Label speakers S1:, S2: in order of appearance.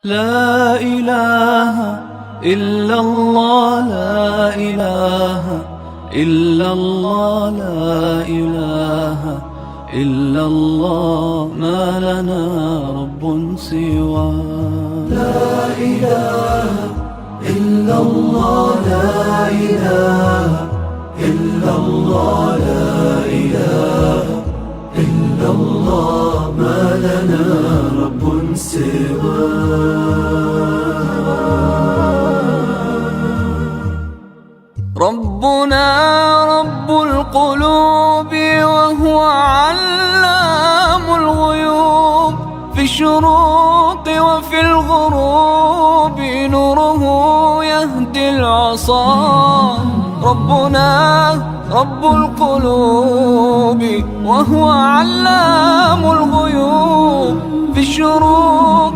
S1: لا إله إلا الله، لا إله إلا الله، لا إله إلا الله، ما لنا رب سواه. لا إله إلا الله، لا إله إلا الله، لا إله إلا الله، ما لنا رب سواه. ربنا رب القلوب وهو علام الغيوب، في الشروق وفي الغروب نوره يهدي العصا. ربنا رب القلوب وهو علام الغيوب، في الشروق